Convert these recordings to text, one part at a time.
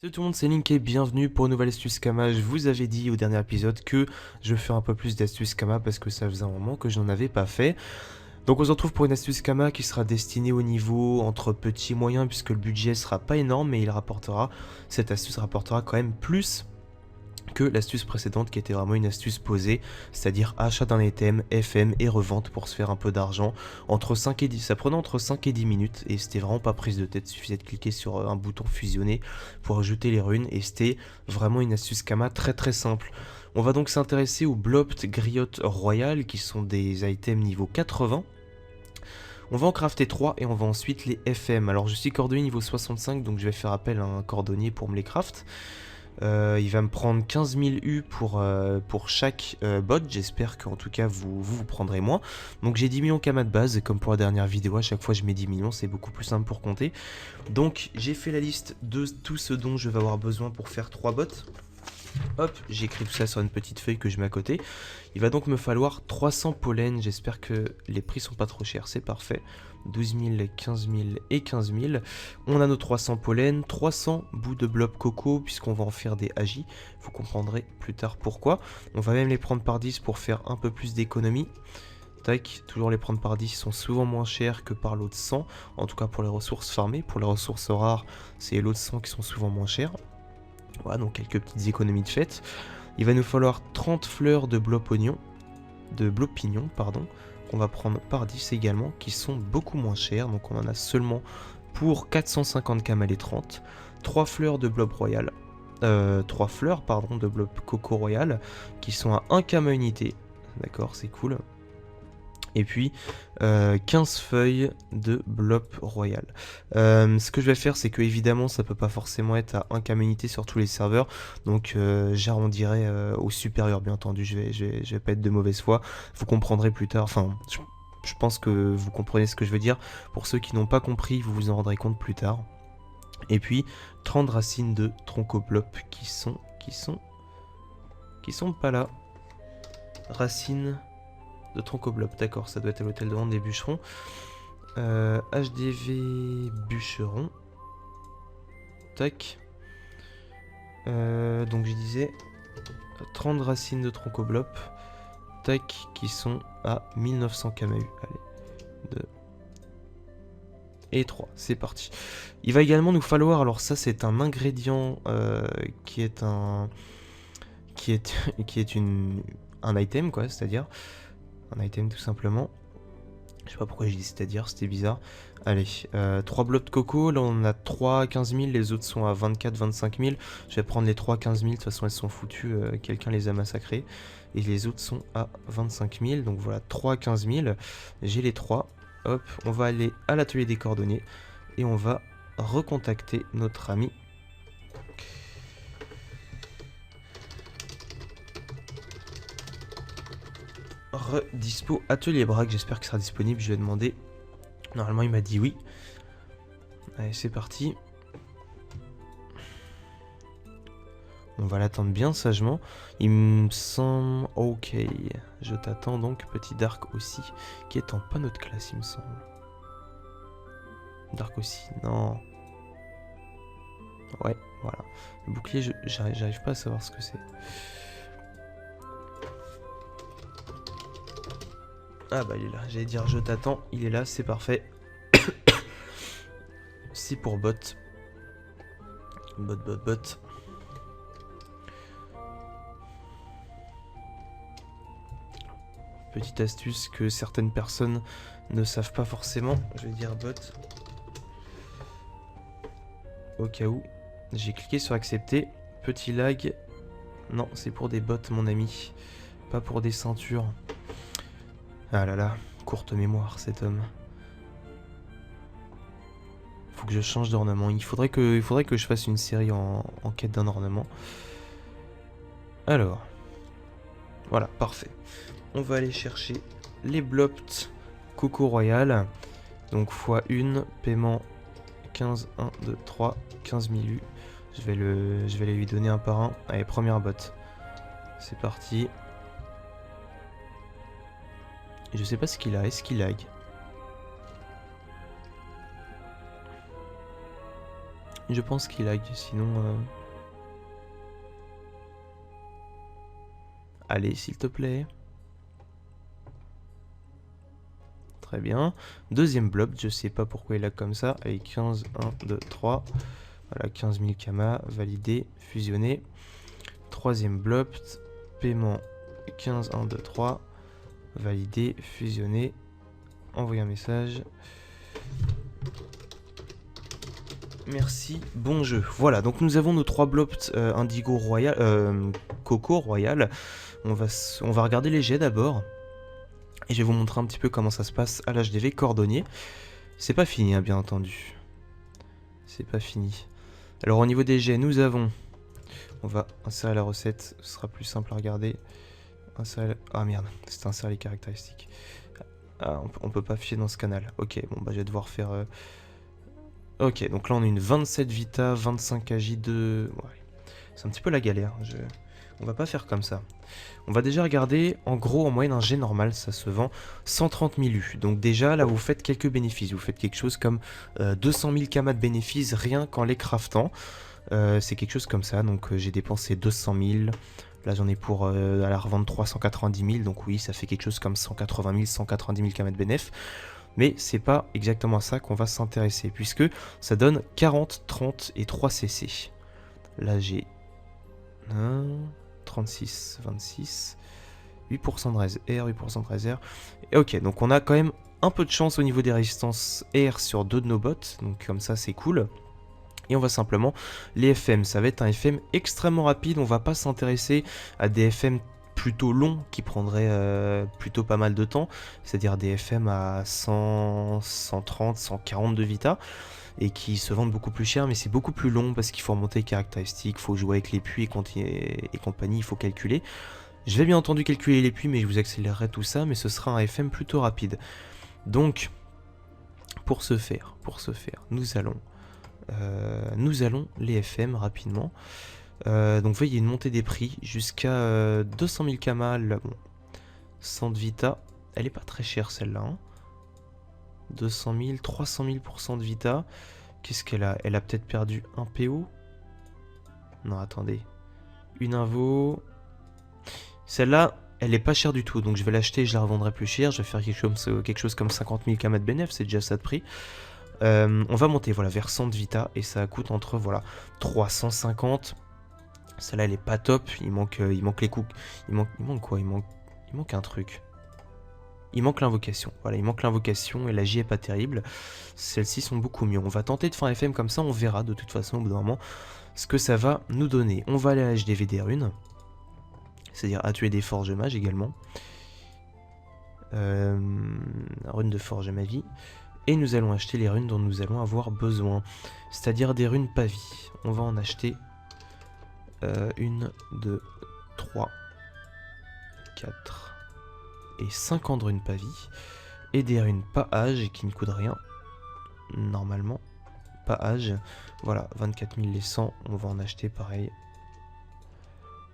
Salut tout le monde, c'est Link et bienvenue pour une nouvelle astuce Kama. Je vous avais dit au dernier épisode que je fais un peu plus d'astuces Kama parce que ça faisait un moment que je n'en avais pas fait. Donc on se retrouve pour une astuce Kama qui sera destinée au niveau entre petit et moyen puisque le budget sera pas énorme mais cette astuce rapportera quand même plus que l'astuce précédente qui était vraiment une astuce posée, c'est-à-dire achat d'un item, FM et revente pour se faire un peu d'argent. Entre 5 et 10, ça prenait entre 5 et 10 minutes et c'était vraiment pas prise de tête, il suffisait de cliquer sur un bouton fusionner pour ajouter les runes et c'était vraiment une astuce Kama très très simple. On va donc s'intéresser aux Blopt Griotte Royal qui sont des items niveau 80. On va en crafter 3 et on va ensuite les FM. Alors je suis cordonnier niveau 65 donc je vais faire appel à un cordonnier pour me les craft. Il va me prendre 15 000 U pour chaque bot. J'espère qu'en tout cas vous prendrez moins. Donc j'ai 10 millions Kama de base. Comme pour la dernière vidéo, à chaque fois je mets 10 millions. C'est beaucoup plus simple pour compter. Donc j'ai fait la liste de tout ce dont je vais avoir besoin pour faire 3 bots. Hop, j'ai écrit tout ça sur une petite feuille que je mets à côté. Il va donc me falloir 300 pollen. J'espère que les prix sont pas trop chers. C'est parfait. 12 000, 15 000 et 15 000. On a nos 300 pollen, 300 bouts de blob coco puisqu'on va en faire des agis. Vous comprendrez plus tard pourquoi. On va même les prendre par 10 pour faire un peu plus d'économie. Tac, toujours les prendre par 10 sont souvent moins chers que par l'eau de 100. En tout cas pour les ressources farmées. Pour les ressources rares, c'est l'eau de 100 qui sont souvent moins chères. Voilà, donc quelques petites économies de fait. Il va nous falloir 30 fleurs de blob pignon, pardon, qu'on va prendre par 10 également, qui sont beaucoup moins chères. Donc on en a seulement pour 450 Kama les 30. 3 fleurs de blob royal. 3 fleurs, pardon, de blob coco royal, qui sont à 1 Kama unité. D'accord, c'est cool. Et puis 15 feuilles de blob royal. Ce que je vais faire, c'est que évidemment ça peut pas forcément être à 1 Kama unité sur tous les serveurs, donc j'arrondirai au supérieur, bien entendu. Je vais pas être de mauvaise foi, vous comprendrez plus tard. Enfin, je pense que vous comprenez ce que je veux dire. Pour ceux qui n'ont pas compris, vous vous en rendrez compte plus tard. Et puis 30 racines de troncoblop qui sont pas là. Racines de troncoblop, d'accord, ça doit être à l'hôtel de vente des bûcherons. HDV bûcheron. Tac. Donc je disais 30 racines de troncoblop. Tac, qui sont à 1900 KMU. Allez, 2 et 3, c'est parti. Il va également nous falloir, alors ça c'est un ingrédient qui est un item quoi, c'est-à-dire un item tout simplement. Je sais pas pourquoi j'ai dit c'est-à-dire, c'était bizarre. Allez, 3 blocs de coco, là on a 3 à 15 000, les autres sont à 24, 25 000. Je vais prendre les 3 à 15 000, de toute façon elles sont foutues, quelqu'un les a massacrées. Et les autres sont à 25 000, donc voilà, 3 à 15 000. J'ai les 3, hop, on va aller à l'atelier des cordonniers. Et on va recontacter notre ami. Redispo atelier braque, j'espère qu'il sera disponible, je lui ai demandé. Normalement il m'a dit oui. Allez, c'est parti. On va l'attendre bien sagement. Il me semble... Ok. Je t'attends donc, petit Dark aussi, qui est en panneau de classe, il me semble. Dark aussi, non. Ouais, voilà. Le bouclier, j'arrive pas à savoir ce que c'est. Ah bah il est là, j'allais dire je t'attends, il est là, c'est parfait. C'est pour bot. Bot. Petite astuce que certaines personnes ne savent pas forcément. Je vais dire bot. Au cas où. J'ai cliqué sur accepter. Petit lag. Non, c'est pour des bots mon ami. Pas pour des ceintures. Ah là là, courte mémoire cet homme. Faut que je change d'ornement. Il faudrait que je fasse une série en quête d'un ornement. Alors. Voilà, parfait. On va aller chercher les Blopt Coco Royal. Donc x1, paiement 15, 1, 2, 3, 15 000 U. Je vais les lui donner un par un. Allez, première botte. C'est parti. Et je sais pas ce qu'il a. Est-ce qu'il lag? Je pense qu'il lag, sinon... Allez, s'il te plaît. Très bien. Deuxième blob, je sais pas pourquoi il lag comme ça. Allez, 15, 1, 2, 3. Voilà, 15 000 kama, validé, fusionné. Troisième blob, paiement 15, 1, 2, 3. Validé, fusionné. Envoyer un message. Merci, bon jeu. Voilà, donc nous avons nos 3 blobs Indigo Royal, Coco Royal. On va regarder les jets d'abord. Et je vais vous montrer un petit peu comment ça se passe à l'HDV cordonnier. C'est pas fini, hein, bien entendu. C'est pas fini. Alors au niveau des jets, nous avons... On va insérer la recette, ce sera plus simple à regarder. Ah merde, c'est insérer les caractéristiques. Ah, on peut pas fier dans ce canal. Ok, bon bah je vais devoir faire... Ok, donc là on a une 27 Vita, 25 AJ2... Ouais. C'est un petit peu la galère. On va pas faire comme ça. On va déjà regarder, en gros, en moyenne, un jet normal, ça se vend 130 000 U. Donc déjà, là, vous faites quelques bénéfices. Vous faites quelque chose comme 200 000 kamas de bénéfices rien qu'en les craftant. C'est quelque chose comme ça. Donc j'ai dépensé 200 000. Là, j'en ai pour à la revendre 390 000. Donc oui, ça fait quelque chose comme 180 000, 190 000 kamas de bénéfices. Mais c'est pas exactement à ça qu'on va s'intéresser, puisque ça donne 40, 30 et 3 CC. Là, j'ai 1... 36, 26, 8% de res air, 8% de res air. Et ok, donc on a quand même un peu de chance au niveau des résistances air sur 2 de nos bots, donc comme ça c'est cool. Et on va simplement, les FM, ça va être un FM extrêmement rapide, on va pas s'intéresser à des FM plutôt longs qui prendraient plutôt pas mal de temps, c'est-à-dire des FM à 100, 130, 140 de Vita, et qui se vendent beaucoup plus cher, mais c'est beaucoup plus long parce qu'il faut remonter les caractéristiques, il faut jouer avec les puits et compagnie, il faut calculer. Je vais bien entendu calculer les puits, mais je vous accélérerai tout ça, mais ce sera un FM plutôt rapide. Donc, pour ce faire, nous allons les FM rapidement. Donc voyez une montée des prix jusqu'à 200 000 kamas, là, bon, 100 de Vita, elle est pas très chère celle-là, hein. 200 000, 300 000% de Vita. Qu'est-ce qu'elle a? Elle a peut-être perdu un PO? Non, attendez. Une invo. Celle-là, elle est pas chère du tout. Donc je vais l'acheter et je la revendrai plus cher. Je vais faire quelque chose comme 50 000 kamas de bénéf. C'est déjà ça de prix. On va monter voilà, vers 100 de Vita. Et ça coûte entre voilà, 350. Celle-là, elle est pas top. Il manque les coups. Il manque quoi? Il manque un truc. Il manque l'invocation. Voilà, il manque l'invocation et la J est pas terrible. Celles-ci sont beaucoup mieux. On va tenter de faire un FM comme ça, on verra de toute façon au bout d'un moment ce que ça va nous donner. On va aller à HDV des runes, c'est-à-dire à tuer des forges mages également. Rune de forge ma vie. Et nous allons acheter les runes dont nous allons avoir besoin, c'est-à-dire des runes pavis. On va en acheter 1, 2, 3, 4... et 50 runes pavis, et des runes pas âge qui ne coûtent rien, normalement, pas âge, voilà, 24 000 les 100, on va en acheter pareil,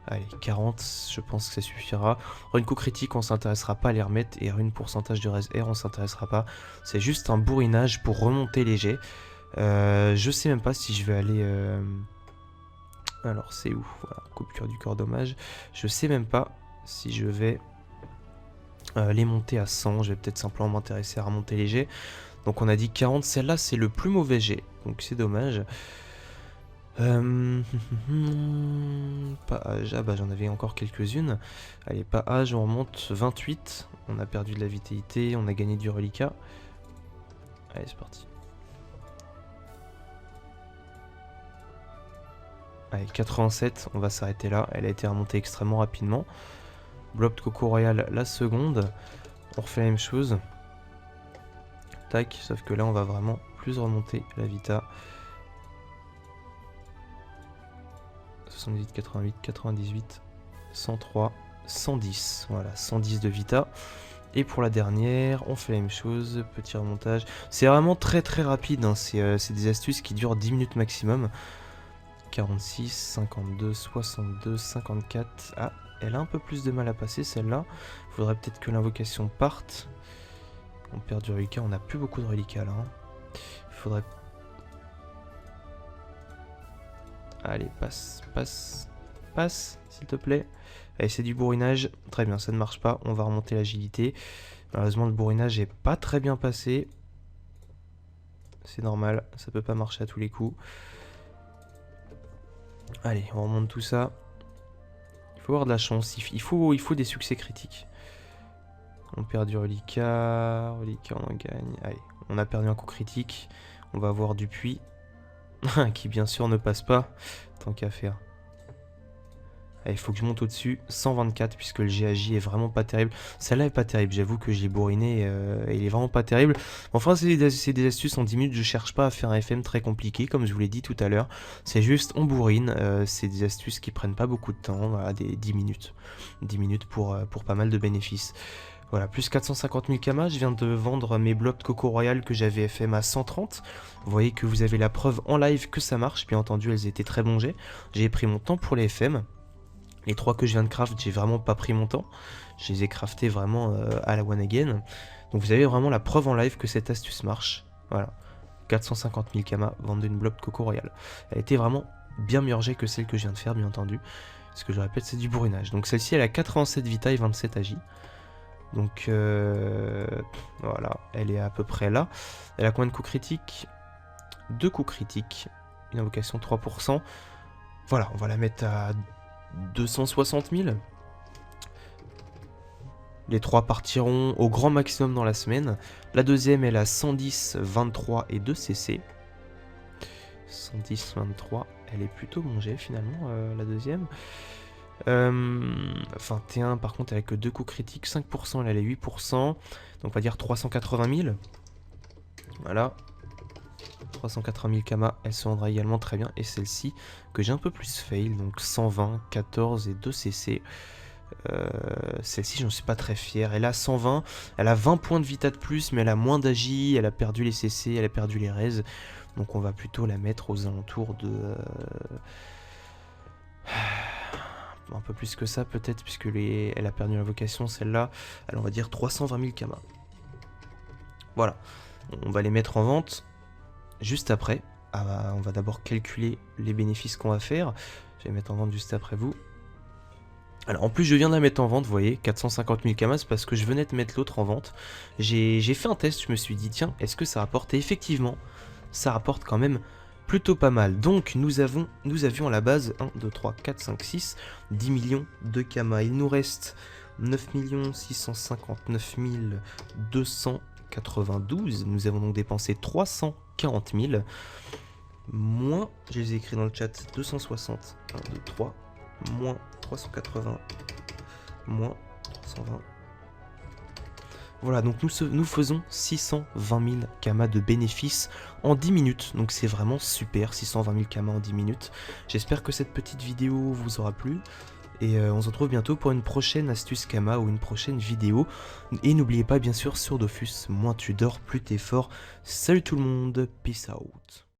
allez, 40, je pense que ça suffira. Rune coup critique, on s'intéressera pas à les remettre, et rune pourcentage de res air, on s'intéressera pas, c'est juste un bourrinage pour remonter les jets. Je sais même pas si je vais aller... Alors c'est où? Voilà, coupure du corps dommage, je sais même pas si je vais... les monter à 100, je vais peut-être simplement m'intéresser à remonter les jets. Donc on a dit 40, celle-là c'est le plus mauvais jet, donc c'est dommage. Pas âge, ah bah j'en avais encore quelques-unes. Allez, pas âge, on remonte 28, on a perdu de la vitalité, on a gagné du reliquat. Allez, c'est parti. Allez, 87, on va s'arrêter là, elle a été remontée extrêmement rapidement. Blob de Coco Royal, la seconde. On refait la même chose. Tac, sauf que là, on va vraiment plus remonter la Vita. 78, 88, 98, 103, 110. Voilà, 110 de Vita. Et pour la dernière, on fait la même chose. Petit remontage. C'est vraiment très très rapide. Hein. C'est des astuces qui durent 10 minutes maximum. 46, 52, 62, 54. Ah, elle a un peu plus de mal à passer celle-là. Il faudrait peut-être que l'invocation parte. On perd du reliquat, on n'a plus beaucoup de reliquats là. Il faudrait... Allez, passe, passe, passe, s'il te plaît. Allez, c'est du bourrinage. Très bien, ça ne marche pas. On va remonter l'agilité. Malheureusement, le bourrinage n'est pas très bien passé. C'est normal, ça peut pas marcher à tous les coups. Allez, on remonte tout ça. Il faut avoir de la chance. Il faut des succès critiques. On perd du reliquat. Reliquat, on en gagne. Allez, on a perdu un coup critique. On va avoir du puits. Qui, bien sûr, ne passe pas. Tant qu'à faire. Allez, il faut que je monte au-dessus. 124, puisque le GAJ est vraiment pas terrible. Celle-là est pas terrible. J'avoue que je l'ai bourriné. Et il est vraiment pas terrible. Enfin, c'est des astuces en 10 minutes. Je cherche pas à faire un FM très compliqué, comme je vous l'ai dit tout à l'heure. C'est juste, on bourrine. C'est des astuces qui prennent pas beaucoup de temps. Voilà, des 10 minutes. 10 minutes pour pas mal de bénéfices. Voilà, plus 450 000 kamas. Je viens de vendre mes blocs de Coco Royal que j'avais FM à 130. Vous voyez que vous avez la preuve en live que ça marche. Bien entendu, elles étaient très bon jet. J'ai pris mon temps pour les FM. Les 3 que je viens de craft, j'ai vraiment pas pris mon temps. Je les ai craftés vraiment à la one again. Donc vous avez vraiment la preuve en live que cette astuce marche. Voilà. 450 000 kamas, vendre une bloc de Coco Royal. Elle était vraiment bien meilleure jet que celle que je viens de faire, bien entendu. Parce que je répète, c'est du bourrinage. Donc celle-ci, elle a 87 vita et 27 agi. Donc voilà, elle est à peu près là. Elle a combien de coups critiques? 2 coups critiques. Une invocation 3%. Voilà, on va la mettre à 260 000. Les 3 partiront au grand maximum dans la semaine. La deuxième, elle a 110, 23 et 2 CC. 110, 23. Elle est plutôt bon jet finalement, la deuxième. 21, par contre, elle a que 2 coups critiques. 5%, elle a les 8%. Donc on va dire 380 000. Voilà. 380 000 kamas, elle se rendra également très bien. Et celle-ci, que j'ai un peu plus fail, donc 120, 14 et 2 CC. Celle-ci, j'en suis pas très fier. Elle a 120, elle a 20 points de vita de plus, mais elle a moins d'agi, elle a perdu les CC, elle a perdu les res. Donc on va plutôt la mettre aux alentours de... un peu plus que ça peut-être, puisque elle a perdu l'invocation, celle-là. Alors on va dire 320 000 kamas. Voilà, on va les mettre en vente. Juste après, on va d'abord calculer les bénéfices qu'on va faire. Je vais mettre en vente juste après vous. Alors en plus je viens de la mettre en vente, vous voyez, 450 000 kamas parce que je venais de mettre l'autre en vente. J'ai fait un test, je me suis dit tiens, est-ce que ça rapporte? Et effectivement, ça rapporte quand même plutôt pas mal. Donc nous avions à la base 1, 2, 3, 4, 5, 6, 10 millions de kamas. Il nous reste 9 659 292. Nous avons donc dépensé 340 000. Moins, je les ai écrits dans le chat, 260, 1, 2, 3, moins 380, moins 320. Voilà, donc nous faisons 620 000 kamas de bénéfices en 10 minutes. Donc c'est vraiment super, 620 000 kamas en 10 minutes. J'espère que cette petite vidéo vous aura plu. Et on se retrouve bientôt pour une prochaine astuce Kama ou une prochaine vidéo. Et n'oubliez pas bien sûr sur Dofus, moins tu dors, plus t'es fort. Salut tout le monde, peace out.